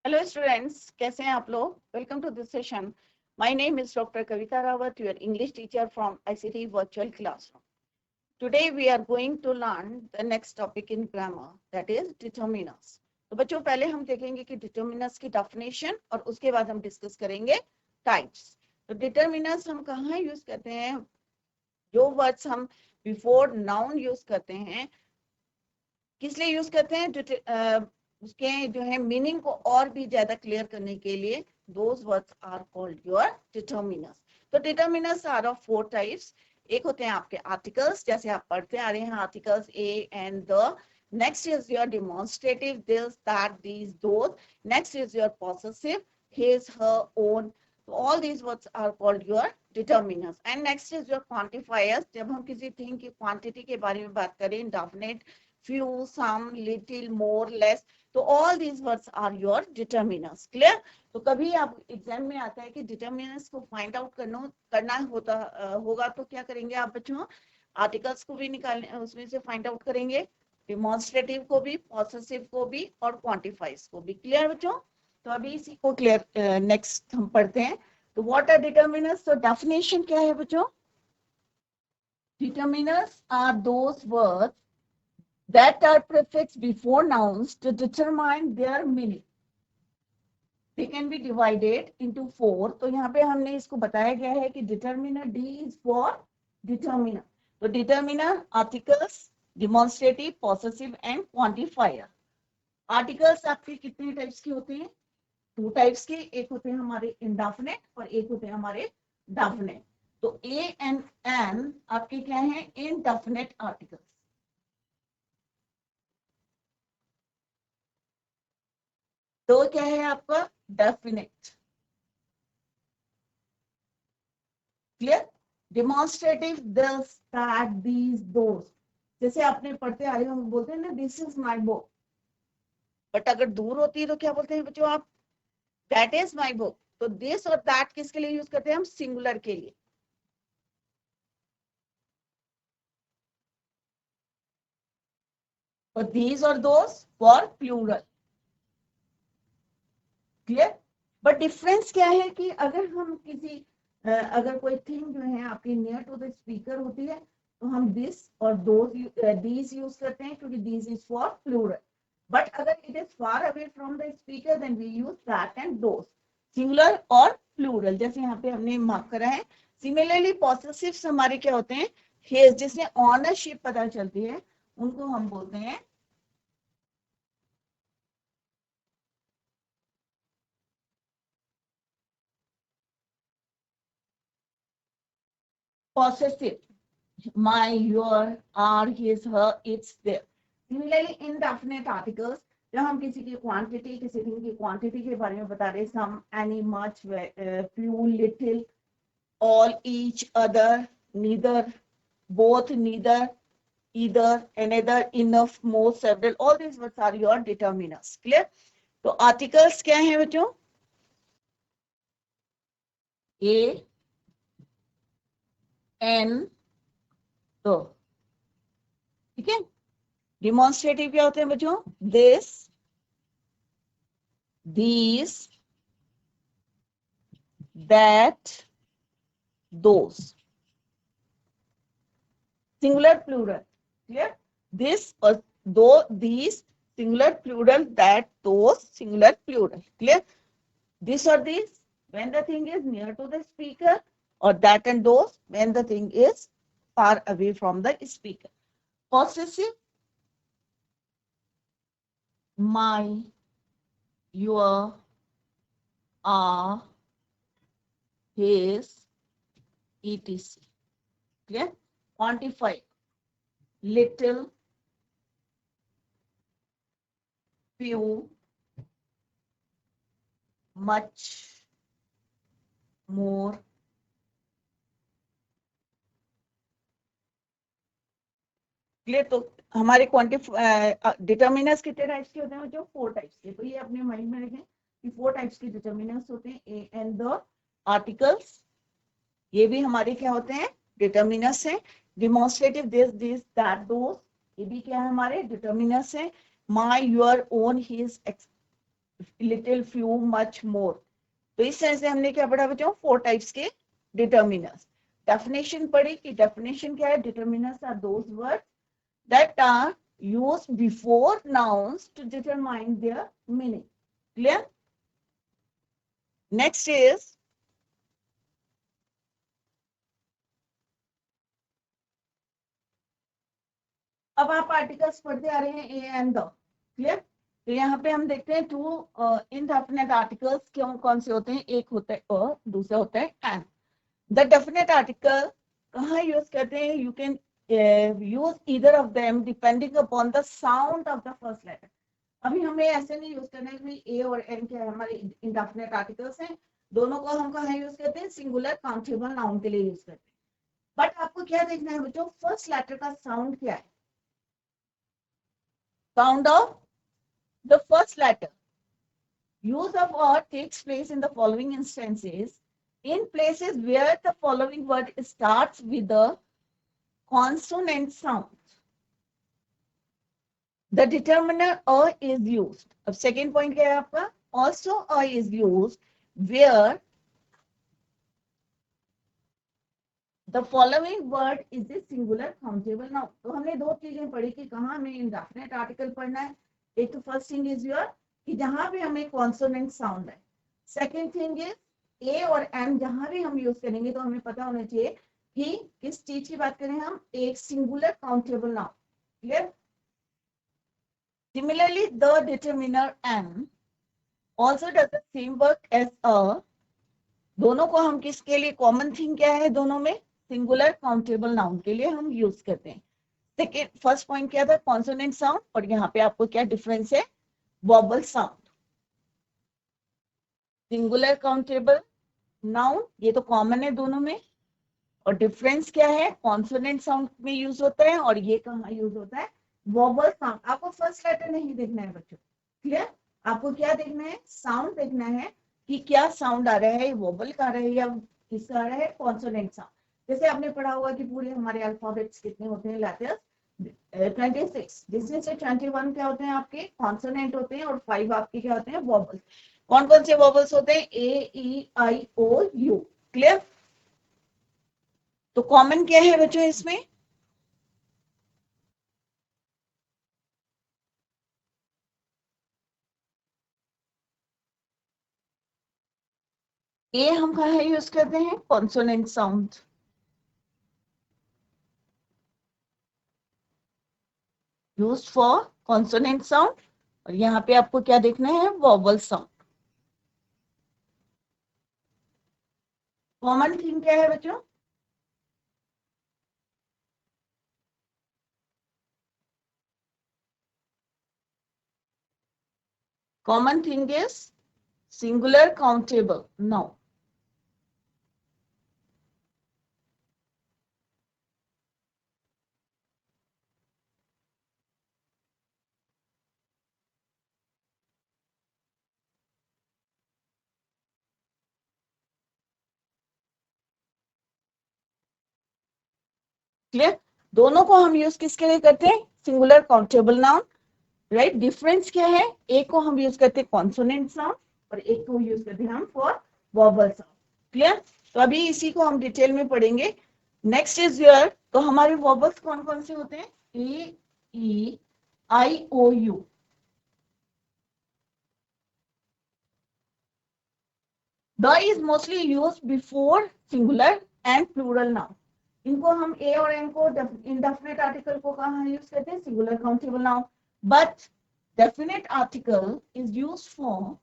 Hello students, कैसे हैं आप लोग? Welcome to this session. My name is doctor Kavita Rawat, your English teacher from ICT virtual classroom. Today we are going to learn the next topic in grammar, that is determiners. तो बच्चों, पहले हम देखेंगे कि डिटर्मिनर्स की डेफिनेशन और उसके बाद हम डिस्कस करेंगे टाइप्स. तो डिटर्मिनर्स हम कहाँ यूज करते हैं? जो वर्ड्स हम बिफोर नाउन यूज करते हैं, किस लिए यूज करते हैं? उसके जो है मीनिंग को और भी ज्यादा क्लियर करने के लिए those words are called your determiners. तो determiners are of four types. एक होते हैं आपके आर्टिकल्स, जैसे आप पढ़ते आ रहे हैं, articles A and the. Next is your demonstrative, this that these those. Next is your possessive, his her own. all these words are called your determiners. And next is your quantifiers. जब हम किसी thing की quantity के बारे में बात करें, indefinite, few, some, little, more, less, तो all these words are your determiners. Clear? तो कभी आप एग्जाम में आता है कि डिटर्मिनर्स को फाइंड आउट करना होगा, तो क्या करेंगे आप बच्चों? आर्टिकल्स को भी निकालने, उसमें से फाइंड आउट करेंगे, डिमॉन्स्ट्रेटिव को भी, पॉसेसिव को भी और क्वांटिफाइज को भी. क्लियर बच्चों? तो अभी इसी को क्लियर नेक्स्ट हम पढ़ते हैं. तो व्हाट आर डिटर्मिनर्स? तो डेफिनेशन क्या है बच्चों? Determiners are those words that are prefixed before nouns to determine their meaning. They can be divided into four. तो यहाँ पे हमने इसको बताया गया है कि determiner, D is for determiner. तो determiner, articles, demonstrative, possessive and quantifier. Articles आपके कितने टाइप्स के होते हैं? टू टाइप्स के. एक होते हैं हमारे indefinite और एक होते हैं हमारे definite. तो A and N आपके क्या हैं? Indefinite articles. तो क्या है आपका? Definite. Clear? Demonstrative, this that these those. जैसे आपने पढ़ते आ रहे हो, बोलते हैं ना this is my book, but अगर दूर होती है तो क्या बोलते हैं बच्चों आप? That is my book. तो दिस और दैट किसके लिए यूज करते हैं हम? सिंगुलर के लिए. और दीज और those for plural. Clear? But difference क्या है कि अगर हम किसी अगर कोई थिंग जो है आपकी नियर टू द स्पीकर होती है, तो हम दिस और दीज यूज करते हैं, क्योंकि these is for plural. But अगर it is far away from the speaker, then we use that and those, singular और प्लूरल, जैसे यहाँ पे हमने मार्क करा है. सिमिलरली पॉसेसिव्स हमारे क्या होते हैं? हिज, जिसमें ऑनरशिप पता चलती है, उनको हम बोलते हैं possessive. my, your, our, his, her, its, their. Similarly, indefinite articles, जब हम किसी की क्वांटिटी, किसी थिंग की क्वांटिटी के बारे में बता रहे, some, any, much, few, little, all, each, other, neither, both, neither, either, another, enough, most, several, all these words are your determiners. Clear? तो articles क्या है बच्चों? A, N, तो ठीक है. डिमॉन्स्ट्रेटिव क्या होते हैं बच्चों? This, these, that, those. Singular, plural. Clear? This or though, these, singular, plural, that, those, singular, plural. Clear? This or these when the thing is near to the speaker, or that and those when the thing is far away from the speaker. Possessive, my, your, our, his, etc. Clear? Quantify, little, few, much, more. Clear? तो हमारे determiners कितने types के होते हैं बच्चों? Four types के. तो ये अपने माइंड में रखें कि फोर टाइप्स के डिटर्मिनर्स होते हैं. ए एंड द आर्टिकल्स, ये भी हमारे क्या होते हैं? डिटर्मिनर्स हैं. Demonstrative, this, this, that, those, ये भी क्या है? हमारे डिटर्मिनर्स हैं. My, your, own, his, little, few, much, more. तो इस तरह से हमने क्या पढ़ा बच्चों, 4 टाइप्स के डिटर्मिनर्स। डेफिनेशन पढ़ी कि डेफिनेशन क्या है, determiners are those words that are used before nouns to determine their meaning. Clear? Next is अब आप आर्टिकल्स पढ़ते आ रहे हैं ए एंड द। क्लियर? तो यहाँ पे हम देखते हैं 2 इनडेफिनेट आर्टिकल्स क्यों कौन से होते हैं, एक होता है और दूसरा होता है एंड। द डेफिनेट आर्टिकल कहाँ यूज करते हैं, you can use either of them depending upon the sound of the first letter. अभी हमें ऐसे नहीं यूज करना है कि ए और एन क्या है, हमारे इंडेफिनेट आर्टिकल्स हैं, दोनों को हम कहाँ यूज करते हैं, सिंगुलर काउंटेबल नाउन के लिए यूज करते हैं। बट आपको क्या देखना है बच्चों, फर्स्ट लेटर का साउंड क्या है, sound of the first letter. use of or takes place in the following instances in places where the following word starts with the consonant sound. The determiner a is used. अब second point क्या है आपका, also a is used where the following word is a singular countable noun. तो हमने दो चीजें पढ़ी कि कहाँ हमें indefinite article पढ़ना है। एक तो first thing is your कि जहां भी हमें consonant sound है। सेकेंड थिंग इज ए और एम जहां भी हम यूज करेंगे तो हमें पता होना चाहिए कि किस चीज की बात करें हम, एक singular countable noun. Clear? Similarly the determiner an also does the same work as a. दोनों को हम किसके लिए, कॉमन थिंग क्या है दोनों में, सिंगुलर काउंटेबल नाउन के लिए हम यूज करते हैं। सेकेंड फर्स्ट पॉइंट क्या था, कॉन्सोनेंट साउंड, और यहाँ पे आपको क्या डिफरेंस है, vowel sound. Singular countable noun ये तो कॉमन है दोनों में, और डिफरेंस क्या है, कॉन्सोनेंट साउंड में यूज होता है और ये कहाँ यूज होता है, वॉबल साउंड। आपको फर्स्ट लेटर नहीं देखना है बच्चों। क्लियर? आपको क्या देखना है, साउंड देखना है कि क्या साउंड आ रहा है, वॉबल का आ रहा है या किसका आ रहा है, कॉन्सोनेंट साउंड। जैसे आपने पढ़ा होगा कि पूरे हमारे अल्फाबेट्स कितने होते हैं, लेटर्स 26, जिसमें से 21 क्या होते हैं आपके कॉन्सोनेंट होते हैं और 5 आपके क्या होते हैं, वॉबल्स। कौन कौन से वॉबल्स होते हैं, A E I O you. Clear? तो कॉमन क्या है बच्चों इसमें, ए हम कहाँ यूज करते हैं, consonant sound, used for consonant sound. और यहाँ पे आपको क्या देखना है, वॉबल साउंड। कॉमन थिंग क्या है बच्चों, common thing is singular countable noun. Clear? दोनों को हम यूज किसके लिए करते हैं, singular countable noun. Right? Difference क्या है, एक को हम यूज करते हैं कॉन्सोनेंट साउंड और एक को यूज करते हैं हम फॉर वॉबल साउंड। क्लियर? तो अभी इसी को हम डिटेल में पढ़ेंगे। नेक्स्ट इज योर, तो हमारे वॉबल्स कौन कौन से होते हैं, A E I O U. The is mostly use before singular and plural noun. इनको हम ए और एन को इंडेफिनेट आर्टिकल को कहाँ यूज करते हैं, singular countable noun. But definite article is used for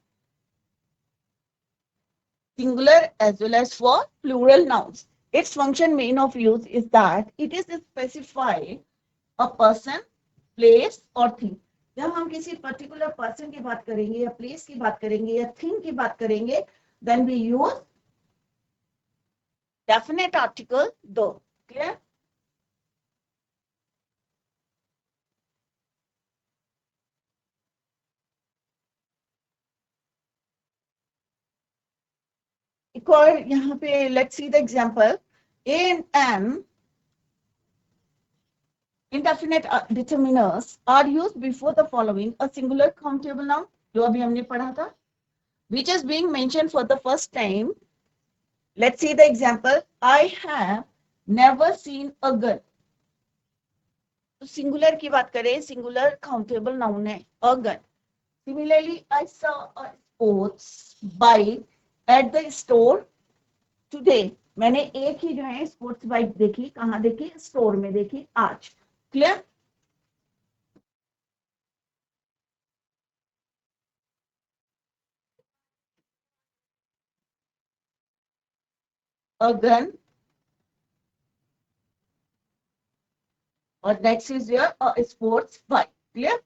singular as well as for plural nouns. Its function main of use is that it is specify a person, place or thing. जब हम किसी particular person की बात करेंगे या place की बात करेंगे या थिंग की बात करेंगे, then we use definite article the. Clear? एक और यहाँ पे let's see the example. A and M indefinite determiners are used before the following: a singular countable noun, जो अभी हमने पढ़ा था, which is being mentioned for the first time. Let's see the example. I have never seen a gun. तो singular की बात करें, singular countable noun है a gun. Similarly, I saw a sports bike at the store today. मैंने एक ही जो है sports bike देखी, कहाँ देखी? स्टोर में देखी आज. क्लियर? A gun. और next is your sports bike. Clear?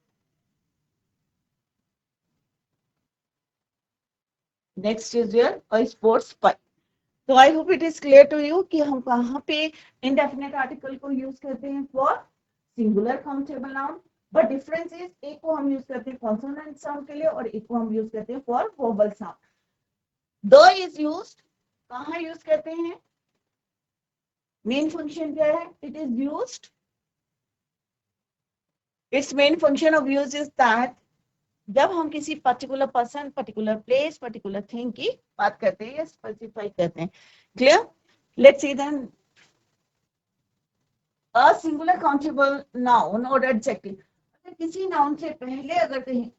Next is your sports bike. तो I hope it is clear to you कि हम कहाँ पे इंडेफिनेट आर्टिकल को यूज करते हैं for singular countable noun. But difference is, एक को हम यूज करते हैं कॉन्सोनेंट साउंड के लिए और एक को हम यूज करते हैं for vowel sound. The is used, कहाँ यूज करते हैं? मेन फंक्शन क्या है? It is used, it's main function of use is that जब हम किसी particular person, particular place, particular thing की बात करते हैं या स्पेसिफाई करते हैं. Clear? Let's see then a singular countable noun और एडजेक्टिव. किसी नाउन से पहले अगर कहीं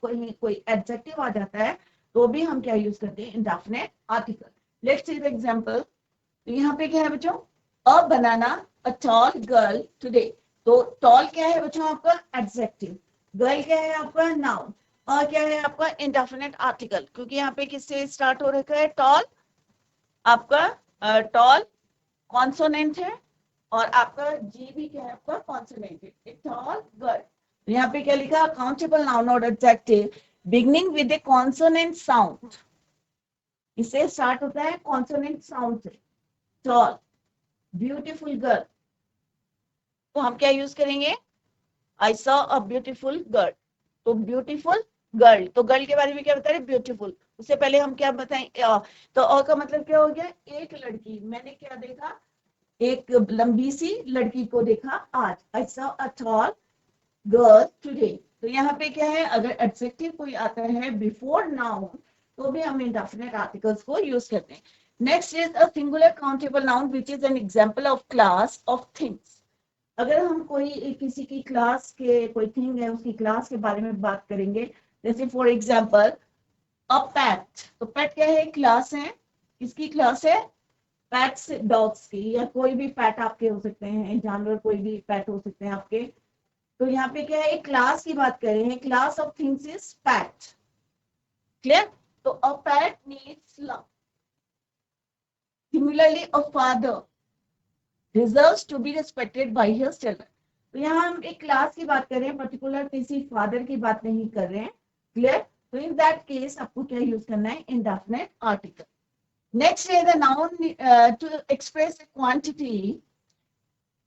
कोई एडजेक्टिव आ जाता है तो भी हम क्या यूज करते हैं? Indefinite article. Let's see the example. तो यहाँ पे क्या है बच्चों? अ बनाना, अ टॉल गर्ल टुडे. तो टॉल क्या है बच्चों? आपका एडजेक्टिव. गर्ल क्या है? आपका नाउन. और क्या है आपका? Indefinite article. क्योंकि यहाँ पे किससे स्टार्ट हो रखा है? टॉल. आपका टॉल कॉन्सोनेंट है और आपका जी भी क्या है? आपका कॉन्सोनेंट है. Tall girl. यहाँ पे क्या लिखा? काउंटेबल नाउन और adjective beginning with a consonant sound. इससे स्टार्ट होता है कॉन्सोनेंट साउंड से. Tall, beautiful girl. तो हम क्या यूज करेंगे? I saw a beautiful girl. तो ब्यूटीफुल गर्ल, तो गर्ल के बारे में क्या बता रहे? ब्यूटीफुल. उससे पहले हम क्या बताएं? तो अ का मतलब क्या हो गया? एक लड़की. मैंने क्या देखा? एक लंबी सी लड़की को देखा आज. आई saw a tall girl today. तो यहाँ पे क्या है? अगर एडजेक्टिव कोई आता है बिफोर नाउन तो भी हम इंडेफिनेट आर्टिकल्स को यूज करते हैं. Next is a singular countable noun which is an example of class of things. अगर हम कोई किसी की क्लास के, कोई थिंग है उसकी क्लास के बारे में बात करेंगे, जैसे फॉर एग्जांपल अ पेट. तो पेट क्या है? क्लास है. किसकी क्लास है? पेट्स, डॉग्स की, या कोई भी पेट आपके हो सकते हैं, जानवर कोई भी पेट हो सकते हैं आपके. तो यहाँ पे क्या है? एक क्लास की बात कर रहे हैं. Class of things is pet. Clear? तो a pet needs love. Similarly a father deserves to be respected by his children. तो यहाँ हम एक क्लास की बात कर रहे हैं, पर्टिकुलर किसी फादर की बात नहीं कर रहे हैं. क्लियर? तो इन दैट केस आपको क्या यूज करना है? Indefinite article. नेक्स्ट है the noun to express quantity.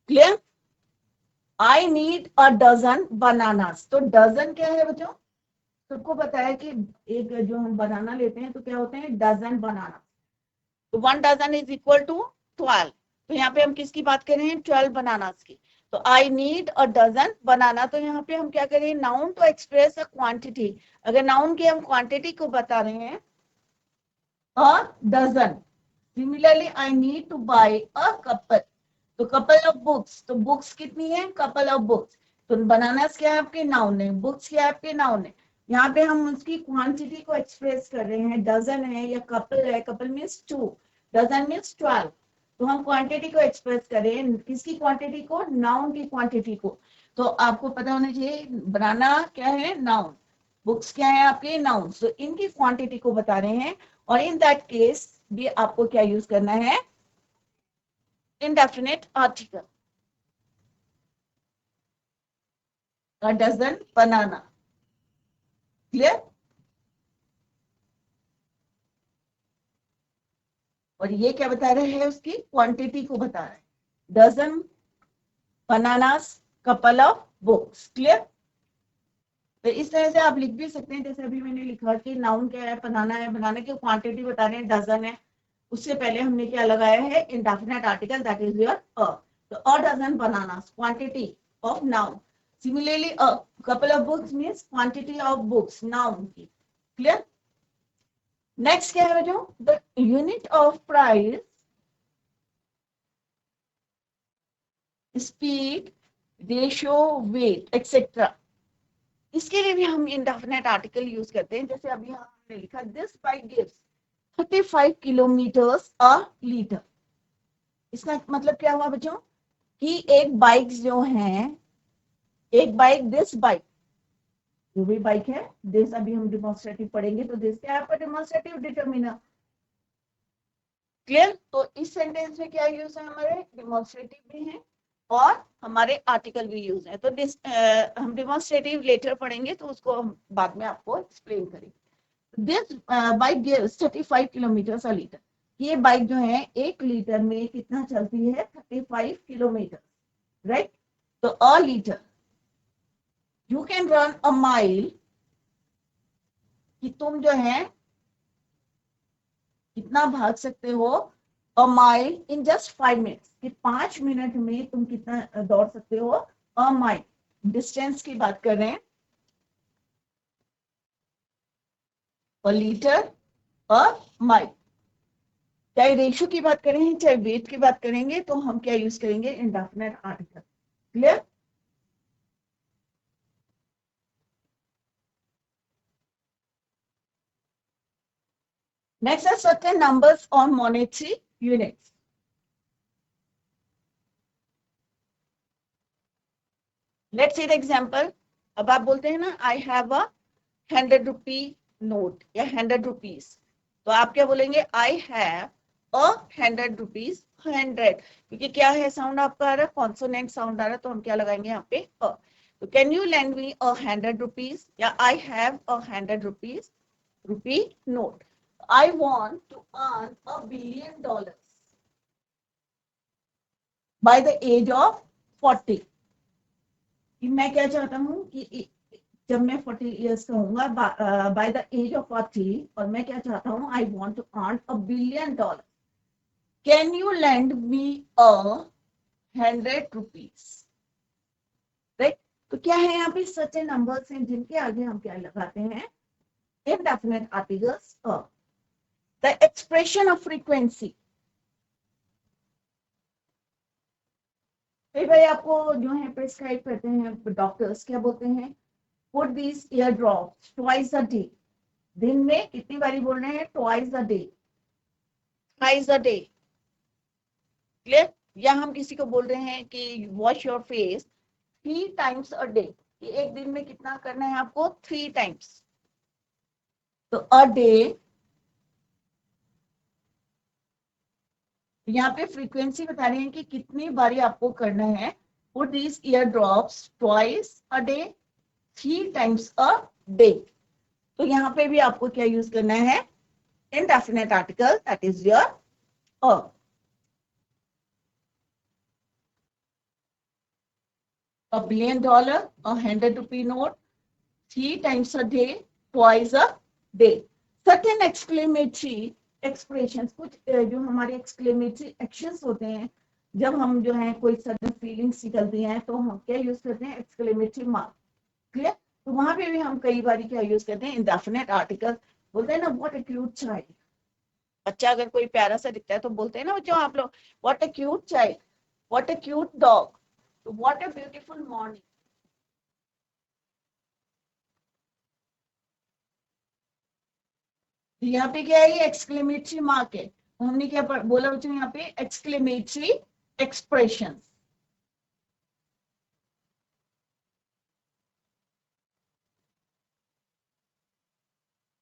Clear? I need a dozen bananas. तो डजन क्या है बच्चों? सबको पता है कि एक जो हम बनाना लेते हैं तो क्या होते हैं? डजन बनाना. तो 1 डजन इज इक्वल टू 12. तो यहाँ पे हम किसकी बात कर रहे हैं? 12 बनानास की. तो आई नीड अ डजन बनाना. तो यहाँ पे हम क्या करें? Noun to express a quantity. अगर नाउन की हम क्वांटिटी को बता रहे हैं, a dozen. Similarly I need to buy a couple. तो कपल ऑफ बुक्स. तो बुक्स कितनी है? Couple of books. तो बनानास क्या है? आपके नाउन है. बुक्स क्या है? आपके नाउन है. यहाँ पे हम उसकी क्वांटिटी को एक्सप्रेस कर रहे हैं. डजन है या कपल है? Couple means 2, dozen means 12. तो हम क्वांटिटी को एक्सप्रेस करें. किसकी क्वांटिटी को? नाउन की क्वांटिटी को. तो आपको पता होना चाहिए बनाना क्या है? नाउन. बुक्स क्या है? आपके नाउन. तो इनकी क्वांटिटी को बता रहे हैं और इन दैट केस भी आपको क्या यूज करना है? Indefinite article. A dozen banana. Clear? और ये क्या बता रहे हैं? उसकी क्वांटिटी को बता रहे हैं. Dozen bananas, couple of books. Clear? तो इस तरह से आप लिख भी सकते हैं, जैसे अभी मैंने लिखा कि नाउन क्या है? बनाना है. बनाना की क्वांटिटी बता रहे हैं, डजन है. उससे पहले हमने क्या लगाया है? Indefinite article, that is your a. तो a dozen bananas, quantity of noun. Similarly, a couple of books means quantity of books, noun की. क्लियर? नेक्स्ट क्या है जो the unit of price, speed, ratio, weight etcetera, इसके लिए भी हम indefinite article use करते हैं। जैसे अभी हमने लिखा this bike gives 35 kilometres a litre. इसका मतलब क्या हुआ बच्चों कि एक बाइक जो है, एक बाइक, दिस बाइक, जो भी बाइक है, दिस अभी हम डिमॉन्स्ट्रेटिव पढ़ेंगे तो दिस क्या है आपका डिमॉन्स्ट्रेटिव डिटरमिनर। क्लियर? तो इस सेंटेंस में क्या यूज है, हमारे डिमॉन्स्ट्रेटिव भी है और हमारे आर्टिकल भी यूज है। तो हम डिमॉन्स्ट्रेटिव लेटर पढ़ेंगे तो उसको हम बाद में आपको एक्सप्लेन करेंगे। This bike gives 35 kilometre a litre. ये बाइक जो है 1 लीटर में कितना चलती है, 35 किलोमीटर, राइट? तो अ litre, you can run a mile, कि तुम जो है कितना भाग सकते हो, अ माइल इन जस्ट 5 मिनट्स, कि 5 मिनट में तुम कितना दौड़ सकते हो, अ माइल, डिस्टेंस की बात कर रहे हैं, अ लीटर, अ माइल। चाहे रेशियो की बात करें चाहे वेट की बात करेंगे तो हम क्या यूज करेंगे, इंडेफिनेट आर्टिकल। क्लियर? नेक्स्ट है certain numbers on monetary units. Let's see the example. अब आप बोलते हैं ना आई हैव अ 100 रुपी नोट या 100 रुपीज, तो आप क्या बोलेंगे, आई हैव अ 100 रुपीज, 100, क्योंकि क्या है साउंड आपका आ रहा है, कॉन्सोनेंट साउंड आ रहा है, तो हम क्या लगाएंगे यहाँ पे अ। तो can you land me a 100 rupees, या I have a 100 rupees rupee note. I want to earn $1 billion by the age of 40। मैं क्या चाहता हूँ कि जब मैं 40 years का हूँ, बाय द एज ऑफ 40, और मैं क्या चाहता हूँ, I want to earn $1 billion, can you land me a 100 rupees, right? तो क्या है यहाँ पे सच नंबर्स हैं जिनके आगे हम क्या लगाते हैं, indefinite articles a. The expression of frequency, भाई आपको जो है प्रिस्क्राइब करते हैं डॉक्टर्स, क्या बोलते हैं, put this ear drops twice a day. दिन में कितनी बारी बोल रहे हैं, twice a day, twice a day. Clear? या हम किसी को बोल रहे हैं कि wash your face 3 times a day, कि एक दिन में कितना करना है आपको, 3 times। तो अ डे, यहाँ पे फ्रीक्वेंसी बता रहे हैं कि कितनी बारी आपको करना है, put this ear drops twice a day, 3 times a day. तो यहाँ पे भी आपको क्या यूज करना है, indefinite article, that is your a। $1 billion, a 100 rupee note, 3 times a day, twice a day। Certain exclamatory expressions, कुछ जो हमारे exclamatory actions होते हैं, जब हम जो है कोई sudden feelings निकलती हैं तो हम क्या यूज करते हैं, exclamatory mark। क्लियर? तो वहां पे भी हम कई बार क्या यूज करते हैं, indefinite article। बोलते हैं ना, what a cute child, बच्चा अगर कोई प्यारा सा दिखता है तो बोलते हैं ना बच्चों आप लोग, what a cute child, what a cute dog, what a beautiful morning। यहाँ पे क्या है, ये एक्सक्लेमेटरी मार्क है, तो हमने क्या बोला बच्चों, यहाँ पे exclamatory expression.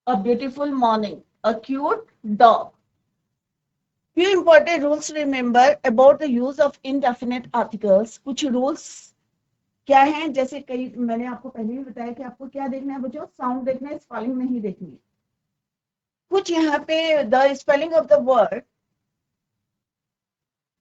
A beautiful morning, a cute dog. Few important rules to remember about the use of indefinite articles। कुछ रूल्स क्या हैं, जैसे कई मैंने आपको पहले भी बताया कि आपको क्या देखना है बच्चों, साउंड देखना है, स्पेलिंग नहीं देखनी है। कुछ यहाँ पे the spelling of the word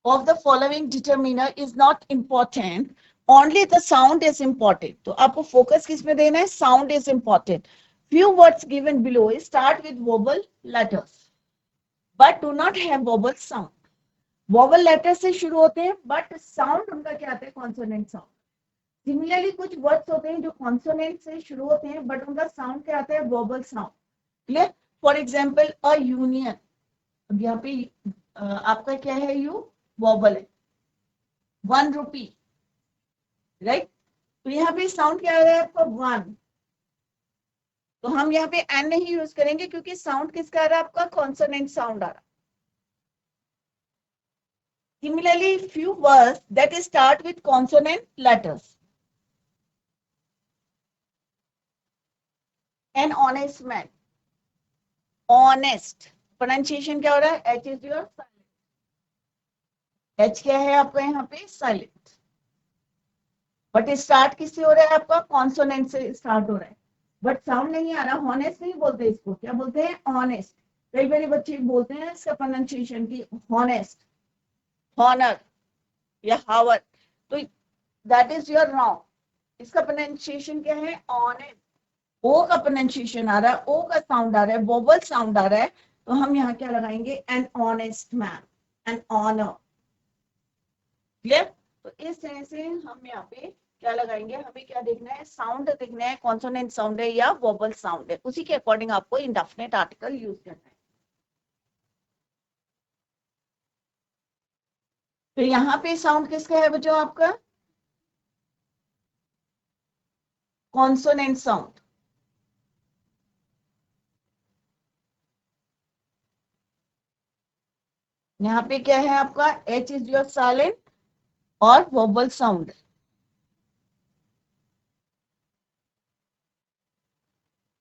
of the following determiner is not important, only the sound is important। तो आपको फोकस किस में देना है, sound is important। Few words given below start with vowel letters but do not have vowel sound। vowel letters से शुरू होते हैं but sound उनका क्या आता है, consonant sound। सिमिलरली कुछ वर्ड्स होते हैं जो कॉन्सोनेंट से शुरू होते हैं बट उनका साउंड क्या आता है, wobble sound. Clear? For example a union, अब यहाँ पे आपका क्या है, यू वॉबल है, 1 रुपी, राइट? तो यहाँ पे साउंड क्या आ रहा है आपका, 1। तो हम यहाँ पे एन नहीं यूज करेंगे क्योंकि साउंड किसका आ रहा है आपका, कॉन्सोनेंट साउंड आ रहा है। Similarly, few words that start with consonant letters. An honest man. Honest. Pronunciation क्या हो रहा है, H is your silent. H क्या है आपका यहाँ पे, silent. बट स्टार्ट किससे हो रहा है आपका, कॉन्सोनेंट से स्टार्ट हो रहा है, बट साउंड नहीं आ रहा। हॉनेस्ट नहीं बोलते इसको, क्या बोलते हैं, ऑनेस्ट। कई बार बच्चे बोलते हैं इसका प्रोनाउंसिएशन की हॉनेस्ट, हॉनर या हावर, तो दैट इज योर रॉन्ग। इसका प्रोनाउंसिएशन क्या है, ऑनेस्ट। ओ का प्रोनाउंसिएशन आ रहा है, ओ का साउंड आ रहा है, वोवल साउंड आ रहा है, तो हम यहाँ क्या लगाएंगे, an honest man, an honour. Clear? तो इस तरह से हम यहाँ पे क्या लगाएंगे, हमें क्या देखना है, साउंड देखना है, कॉन्सोनेंट साउंड है या वोबल साउंड है, उसी के अकॉर्डिंग आपको इंडेफिनिट आर्टिकल यूज करना है। फिर यहाँ पे साउंड किसका है बच्चों, आपका कॉन्सोनेंट साउंड। यहाँ पे क्या है आपका, एच इज योर साइलेंट और wobble sound.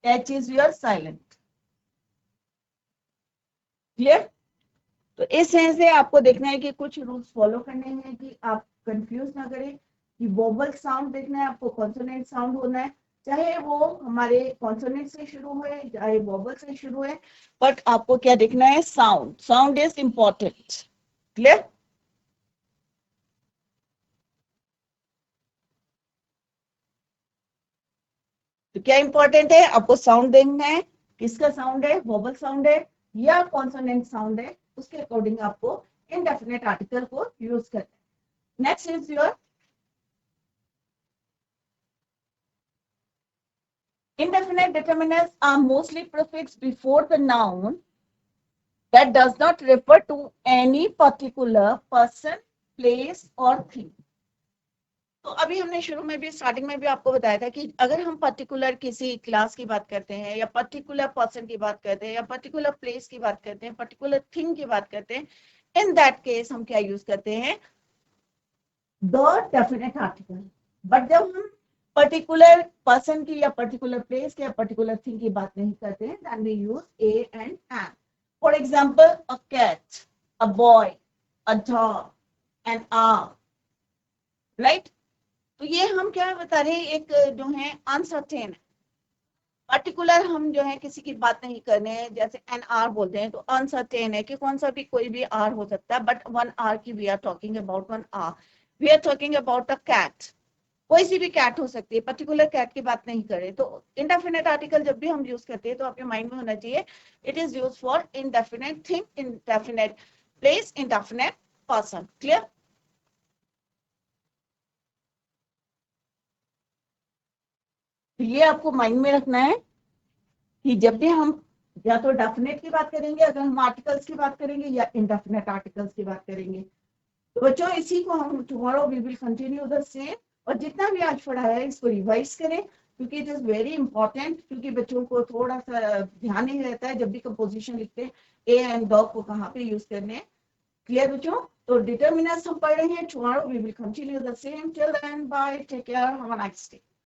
H is your silent. Clear? तो इस तरह से आपको देखना है कि कुछ रूल्स फॉलो करने हैं कि आप कंफ्यूज ना करें, कि वोबल साउंड देखना है आपको, कॉन्सोनेंट साउंड होना है, चाहे वो हमारे कॉन्सोनेंट से शुरू हुए चाहे वोबल से शुरू है, बट आपको क्या देखना है, sound. Sound is important. Clear? तो क्या इंपॉर्टेंट है, आपको साउंड देखना है, किसका साउंड है, वोबल साउंड है या कॉन्सोनेंट साउंड है, उसके अकॉर्डिंग आपको इनडेफिनेट आर्टिकल को यूज करना है। Next is your indefinite determinants are mostly prefixed before the noun that does not refer to any particular person, place or thing. तो अभी हमने शुरू में भी, स्टार्टिंग में भी आपको बताया था कि अगर हम पर्टिकुलर किसी क्लास की बात करते हैं या पर्टिकुलर पर्सन की बात करते हैं या पर्टिकुलर प्लेस की बात करते हैं, पर्टिकुलर थिंग की बात करते हैं, इन दैट केस हम क्या यूज करते हैं, द डेफिनेट आर्टिकल। बट जब हम पर्टिकुलर पर्सन की या पर्टिकुलर प्लेस की या पर्टिकुलर थिंग की बात नहीं करते हैं, then we use a and an. For example, a cat, a boy, a dog, an arm, right? तो ये हम क्या बता रहे हैं, एक जो है अनसर्टेन है, पर्टिकुलर हम जो है किसी की बात नहीं कर रहे हैं। जैसे एन आर बोलते हैं तो अनसर्टेन है कि कौन सा भी, कोई भी आर हो सकता है, बट 1 आर की we are talking about 1 R. We are talking about a cat, कोई सी भी कैट हो सकती है, पर्टिकुलर कैट की बात नहीं करें। तो इंडेफिनेट आर्टिकल जब भी हम यूज करते हैं तो आपके माइंड में होना चाहिए, it is use for indefinite thing, indefinite place, indefinite person. Clear? तो ये आपको माइंड में रखना है कि जब भी हम या तो डेफिनेट की बात करेंगे अगर हम आर्टिकल्स की बात करेंगे, या इंडेफिनेट आर्टिकल्स की बात करेंगे। तो बच्चों इसी को हम tomorrow we will continue the same, और जितना भी आज पढ़ा है इसको रिवाइज करें, क्योंकि इट इज वेरी इंपॉर्टेंट। क्योंकि बच्चों को थोड़ा सा ध्यान नहीं रहता है जब भी कंपोजिशन लिखते हैं, ए एंड डॉग को कहाँ पे यूज करने हैं। क्लियर बच्चों? तो डिटर्मिनर्स हम पढ़ रहे हैं, tomorrow we will continue the same. Till then bye, take care, have a nice day.